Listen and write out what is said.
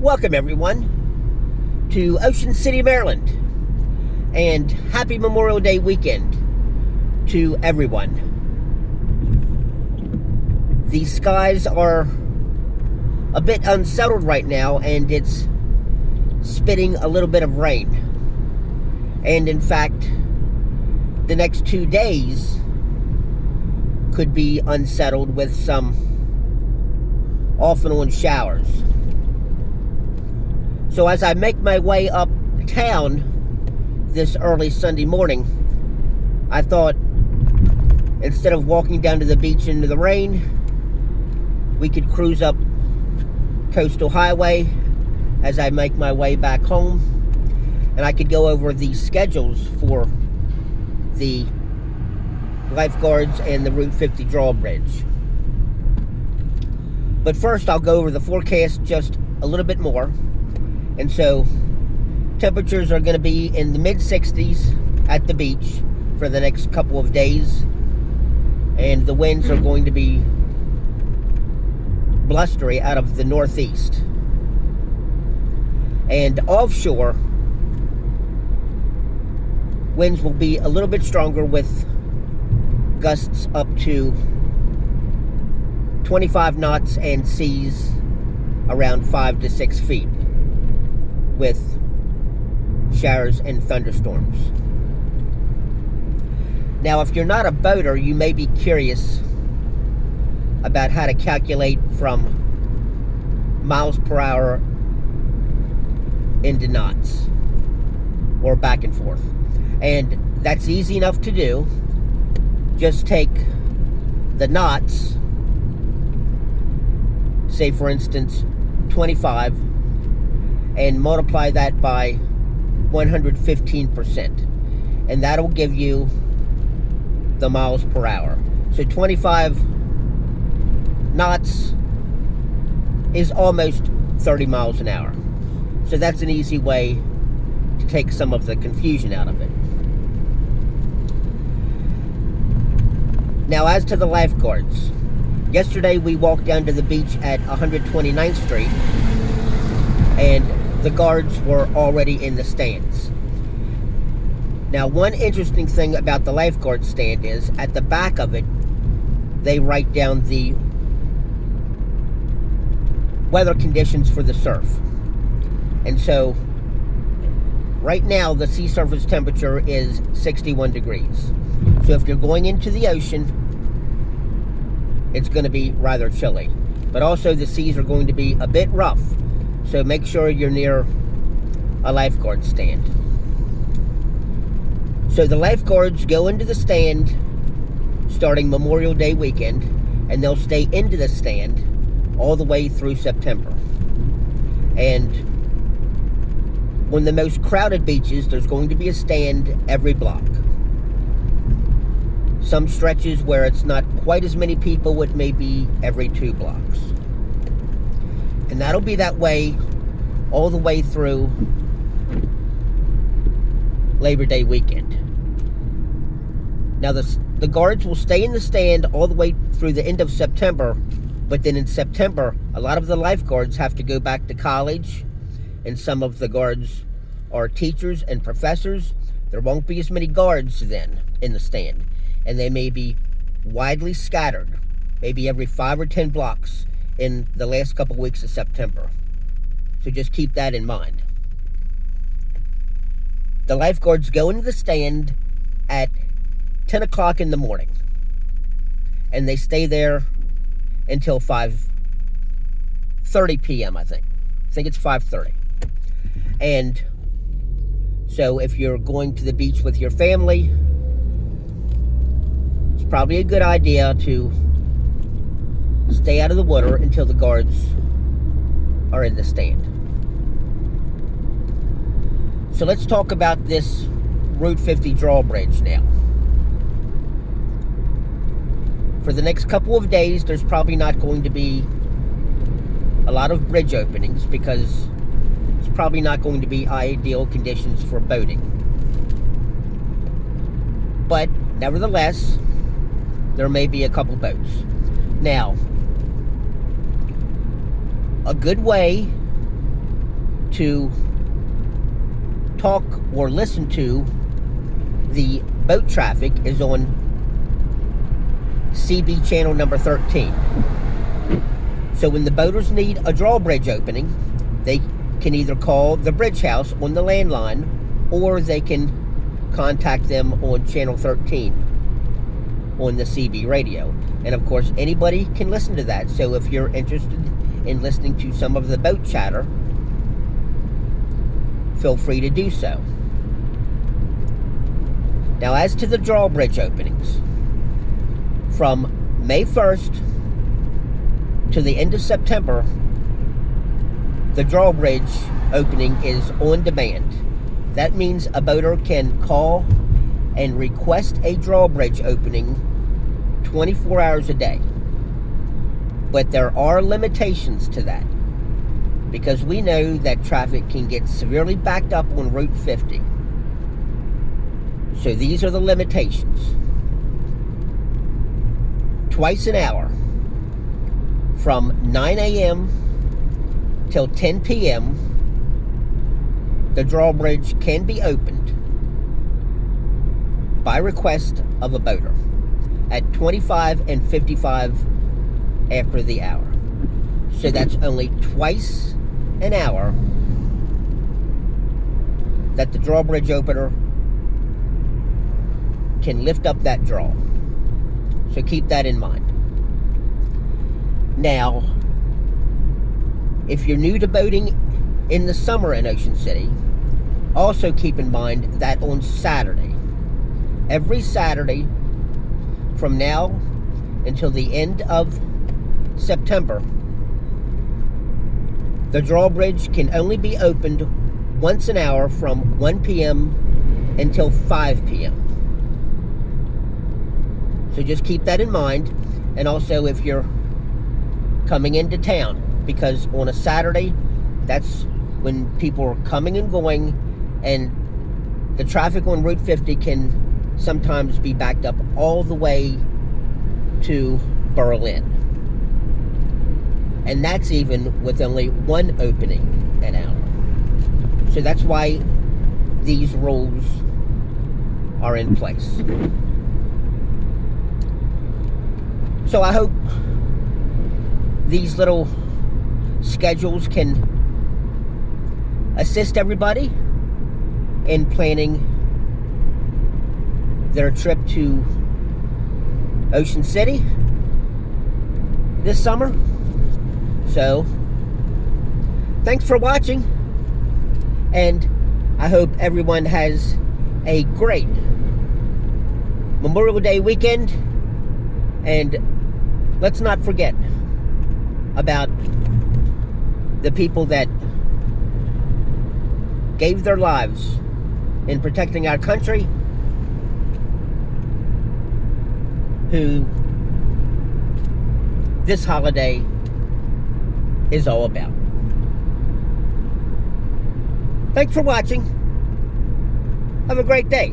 Welcome everyone to Ocean City, Maryland, and happy Memorial Day weekend to everyone. The skies are a bit unsettled right now, and it's spitting a little bit of rain. And in fact, the next 2 days could be unsettled with some off and on showers. So as I make my way uptown this early Sunday morning, I thought instead of walking down to the beach into the rain, we could cruise up Coastal Highway as I make my way back home, and I could go over the schedules for the Lifeguards and the Route 50 Drawbridge. But first, I'll go over the forecast just a little bit more. And so, temperatures are going to be in the mid-60s at the beach for the next couple of days. And the winds are going to be blustery out of the northeast. And offshore, winds will be a little bit stronger with gusts up to 25 knots and seas around 5 to 6 feet, with showers and thunderstorms. Now, if you're not a boater, you may be curious about how to calculate from miles per hour into knots, or back and forth. And that's easy enough to do. Just take the knots, say for instance 25, and multiply that by 115%, and that'll give you the miles per hour. So 25 knots is almost 30 miles an hour. So that's an easy way to take some of the confusion out of it. Now, as to the lifeguards, yesterday we walked down to the beach at 129th Street, and the guards were already in the stands. Now, one interesting thing about the lifeguard stand is, at the back of it, they write down the weather conditions for the surf. And so, right now, the sea surface temperature is 61 degrees. So if you're going into the ocean, it's going to be rather chilly. But also, the seas are going to be a bit rough. So make sure you're near a lifeguard stand. So the lifeguards go into the stand starting Memorial Day weekend, and they'll stay into the stand all the way through September. And on the most crowded beaches, there's going to be a stand every block. Some stretches where it's not quite as many people, it may be every 2 blocks. And that'll be that way all the way through Labor Day weekend. Now, the guards will stay in the stand all the way through the end of September, but then in September, a lot of the lifeguards have to go back to college, and some of the guards are teachers and professors. There won't be as many guards then in the stand, and they may be widely scattered, maybe every 5 or 10 blocks in the last couple weeks of September. So just keep that in mind. The lifeguards go into the stand at 10 o'clock in the morning, and they stay there until 5:30 p.m. I think it's 5:30. And so if you're going to the beach with your family, it's probably a good idea to stay out of the water until the guards are in the stand. So let's talk about this Route 50 Drawbridge now. For the next couple of days, there's probably not going to be a lot of bridge openings because it's probably not going to be ideal conditions for boating. But nevertheless, there may be a couple boats. Now, a good way to talk or listen to the boat traffic is on CB channel number 13. So when the boaters need a drawbridge opening, they can either call the bridge house on the landline, or they can contact them on channel 13 on the CB radio. And of course, anybody can listen to that. So if you're interested in listening to some of the boat chatter, feel free to do so. Now, as to the drawbridge openings, from May 1st to the end of September, the drawbridge opening is on demand. That means a boater can call and request a drawbridge opening 24 hours a day. But there are limitations to that, because we know that traffic can get severely backed up on Route 50. So these are the limitations. Twice an hour, from 9 a.m. till 10 p.m., the drawbridge can be opened by request of a boater at 25 and 55 after the hour. So that's only twice an hour that the drawbridge opener can lift up that draw. So keep that in mind. Now, if you're new to boating in the summer in Ocean City, also keep in mind that on Saturday, every Saturday from now until the end of September, the drawbridge can only be opened once an hour from 1 p.m. until 5 p.m. So just keep that in mind. And also if you're coming into town, because on a Saturday, that's when people are coming and going, and the traffic on Route 50 can sometimes be backed up all the way to Berlin. And that's even with only one opening an hour. So that's why these rules are in place. So I hope these little schedules can assist everybody in planning their trip to Ocean City this summer. So, thanks for watching, and I hope everyone has a great Memorial Day weekend, and let's not forget about the people that gave their lives in protecting our country, who this holiday is all about. Thanks for watching. Have a great day.